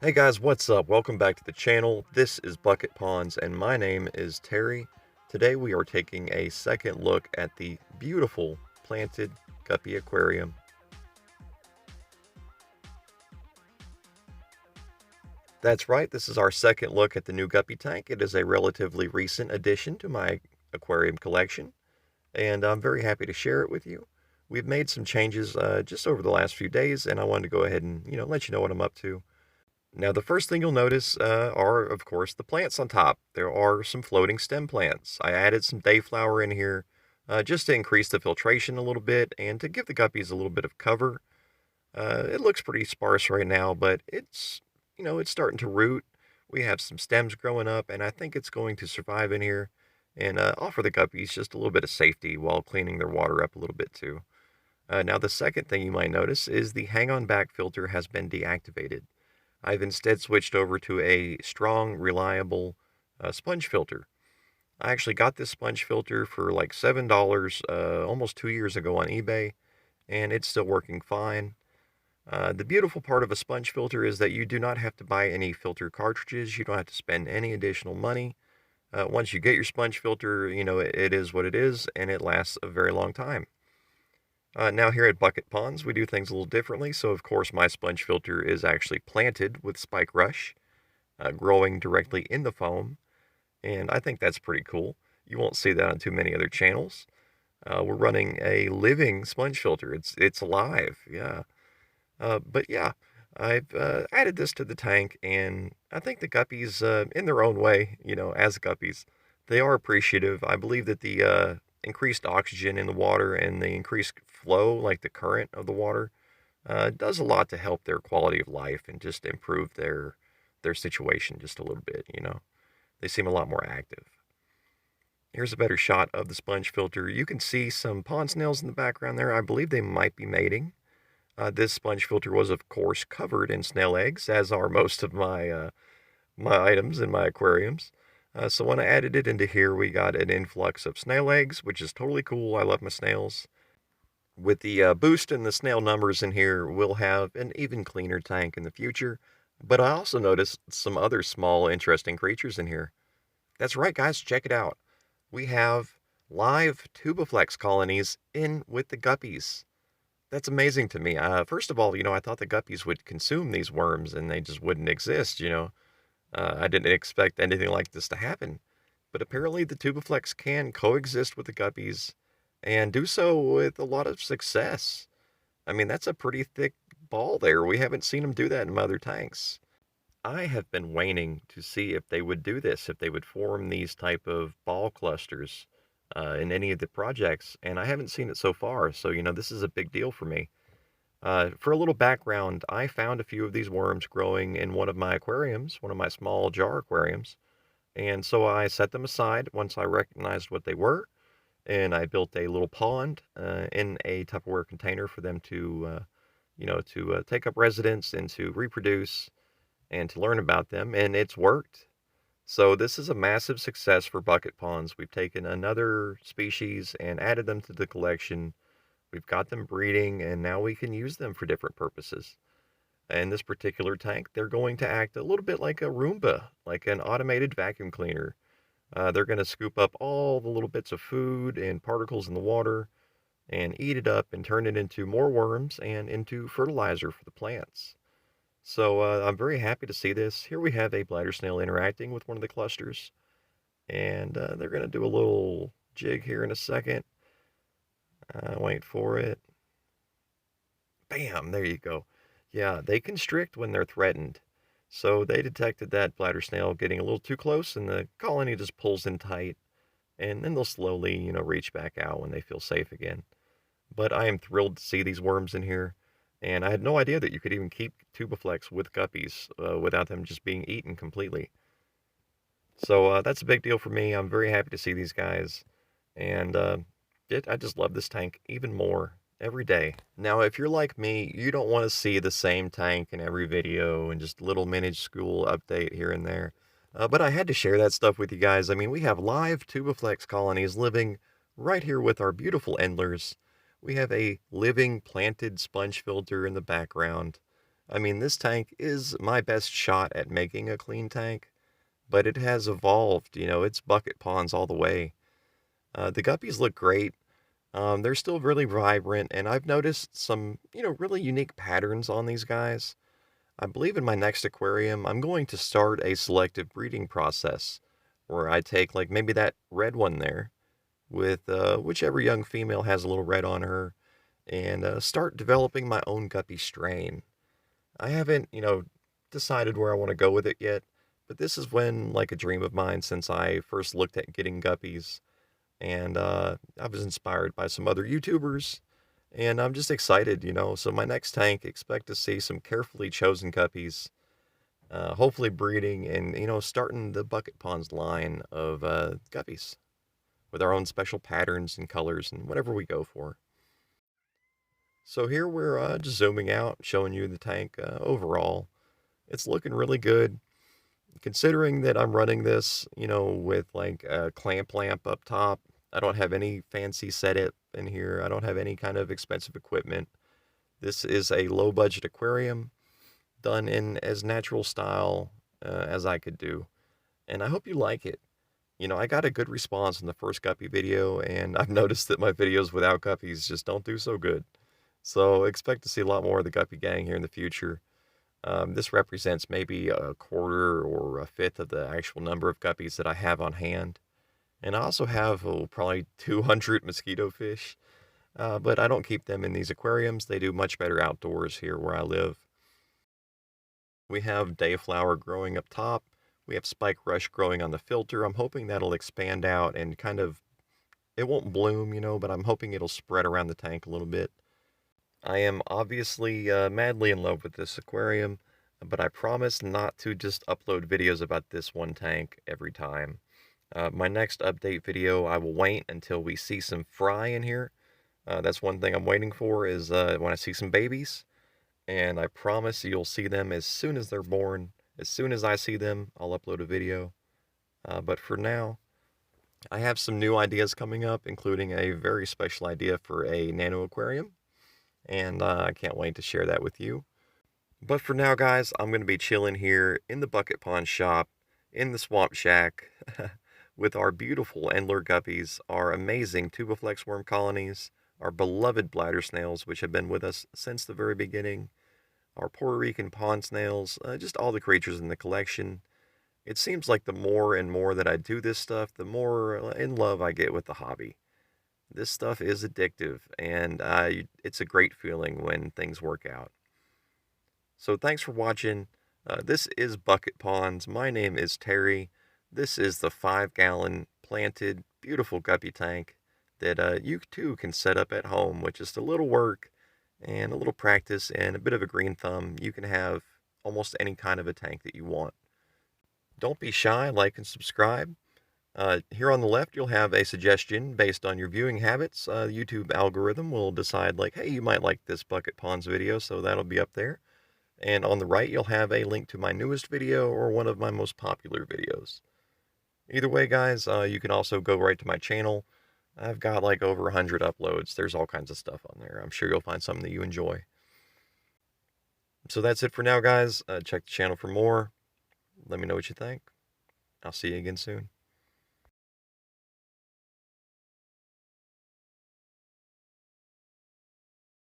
Hey guys, what's up? Welcome back to the channel. This is Bucket Ponds and my name is Terry. Today we are taking a second look at the beautiful planted guppy aquarium. That's right, this is our second look at the new guppy tank. It is a relatively recent addition to my aquarium collection, and I'm very happy to share it with you. We've made some changes just over the last few days, and I wanted to go ahead and let you know what I'm up to. Now, the first thing you'll notice are, of course, the plants on top. There are some floating stem plants. I added some Dayflower in here just to increase the filtration a little bit and to give the guppies a little bit of cover. It looks pretty sparse right now, but it's starting to root. We have some stems growing up, and I think it's going to survive in here and offer the guppies just a little bit of safety while cleaning their water up a little bit too. Now, the second thing you might notice is the hang-on back filter has been deactivated. I've instead switched over to a strong, reliable sponge filter. I actually got this sponge filter for like $7 almost 2 years ago on eBay, and it's still working fine. The beautiful part of a sponge filter is that you do not have to buy any filter cartridges. You don't have to spend any additional money. Once you get your sponge filter, it is what it is, and it lasts a very long time. Now here at Bucket Ponds, we do things a little differently. So of course my sponge filter is actually planted with Spikerush, growing directly in the foam. And I think that's pretty cool. You won't see that on too many other channels. We're running a living sponge filter. It's alive, yeah. But yeah, I've added this to the tank, and I think the guppies, in their own way, as guppies, they are appreciative. I believe that the increased oxygen in the water and the increased flow, like the current of the water, does a lot to help their quality of life and just improve their situation just a little bit. They seem a lot more active. Here's a better shot of the sponge filter. You can see some pond snails in the background there. I believe they might be mating. This sponge filter was, of course, covered in snail eggs, as are most of my items in my aquariums. So when I added it into here, we got an influx of snail eggs, which is totally cool. I love my snails. With the boost in the snail numbers in here, we'll have an even cleaner tank in the future. But I also noticed some other small, interesting creatures in here. That's right, guys, check it out. We have live Tubiflex colonies in with the guppies. That's amazing to me. First of all, I thought the guppies would consume these worms and they just wouldn't exist. I didn't expect anything like this to happen. But apparently the Tubiflex can coexist with the guppies and do so with a lot of success. I mean, that's a pretty thick ball there. We haven't seen them do that in other tanks. I have been waiting to see if they would do this, if they would form these type of ball clusters in any of the projects, and I haven't seen it so far. So, this is a big deal for me. For a little background, I found a few of these worms growing in one of my aquariums, one of my small jar aquariums, and so I set them aside once I recognized what they were, and I built a little pond in a Tupperware container for them to take up residence and to reproduce and to learn about them, and it's worked. So this is a massive success for bucket ponds. We've taken another species and added them to the collection. We've got them breeding, and now we can use them for different purposes. In this particular tank, they're going to act a little bit like a Roomba, like an automated vacuum cleaner. They're going to scoop up all the little bits of food and particles in the water and eat it up and turn it into more worms and into fertilizer for the plants. So I'm very happy to see this. Here we have a bladder snail interacting with one of the clusters. And they're going to do a little jig here in a second. Wait for it. Bam! There you go. Yeah, they constrict when they're threatened. So they detected that bladder snail getting a little too close, and the colony just pulls in tight. And then they'll slowly, reach back out when they feel safe again. But I am thrilled to see these worms in here. And I had no idea that you could even keep Tubiflex with guppies without them just being eaten completely. So that's a big deal for me. I'm very happy to see these guys. And I just love this tank even more every day. Now, if you're like me, you don't want to see the same tank in every video and just little minuscule update here and there. But I had to share that stuff with you guys. I mean, we have live Tubiflex colonies living right here with our beautiful Endlers. We have a living planted sponge filter in the background. I mean, this tank is my best shot at making a clean tank, but it has evolved. It's bucket ponds all the way. The guppies look great. They're still really vibrant, and I've noticed some, really unique patterns on these guys. I believe in my next aquarium, I'm going to start a selective breeding process where I take, like, maybe that red one there with whichever young female has a little red on her and start developing my own guppy strain. I haven't, decided where I want to go with it yet, but this is when, like, a dream of mine since I first looked at getting guppies. And I was inspired by some other YouTubers, and I'm just excited. So my next tank, expect to see some carefully chosen guppies, hopefully breeding and, starting the Bucket Ponds line of guppies with our own special patterns and colors and whatever we go for. So here we're just zooming out, showing you the tank overall. It's looking really good. Considering that I'm running this, with like a clamp lamp up top, I don't have any fancy setup in here. I don't have any kind of expensive equipment. This is a low budget aquarium done in as natural style as I could do. And I hope you like it. I got a good response in the first guppy video, and I've noticed that my videos without guppies just don't do so good. So expect to see a lot more of the guppy gang here in the future. This represents maybe a quarter or a fifth of the actual number of guppies that I have on hand. And I also have probably 200 mosquito fish, but I don't keep them in these aquariums. They do much better outdoors here where I live. We have Dayflower growing up top. We have Spikerush growing on the filter. I'm hoping that'll expand out and kind of, it won't bloom, but I'm hoping it'll spread around the tank a little bit. I am obviously madly in love with this aquarium, but I promise not to just upload videos about this one tank every time. My next update video, I will wait until we see some fry in here. That's one thing I'm waiting for is when I see some babies, and I promise you'll see them as soon as they're born. As soon as I see them, I'll upload a video. But for now, I have some new ideas coming up, including a very special idea for a nano aquarium, and I can't wait to share that with you. But for now, guys, I'm going to be chilling here in the Bucket Pond shop, in the Swamp Shack, with our beautiful Endler Guppies, our amazing Tubiflex worm colonies, our beloved Bladder Snails, which have been with us since the very beginning, our Puerto Rican pond snails, just all the creatures in the collection. It seems like the more and more that I do this stuff, the more in love I get with the hobby. This stuff is addictive, and it's a great feeling when things work out. So thanks for watching. This is Bucket Ponds. My name is Terry. This is the 5-gallon planted beautiful guppy tank that you too can set up at home with just a little work and a little practice and a bit of a green thumb. You can have almost any kind of a tank that you want. Don't be shy, like and subscribe. Here on the left, you'll have a suggestion based on your viewing habits. The YouTube algorithm will decide, like, hey, you might like this Bucket Ponds video, so that'll be up there. And on the right, you'll have a link to my newest video or one of my most popular videos. Either way, guys, you can also go right to my channel. I've got like over 100 uploads. There's all kinds of stuff on there. I'm sure you'll find something that you enjoy. So that's it for now, guys. Check the channel for more. Let me know what you think. I'll see you again soon.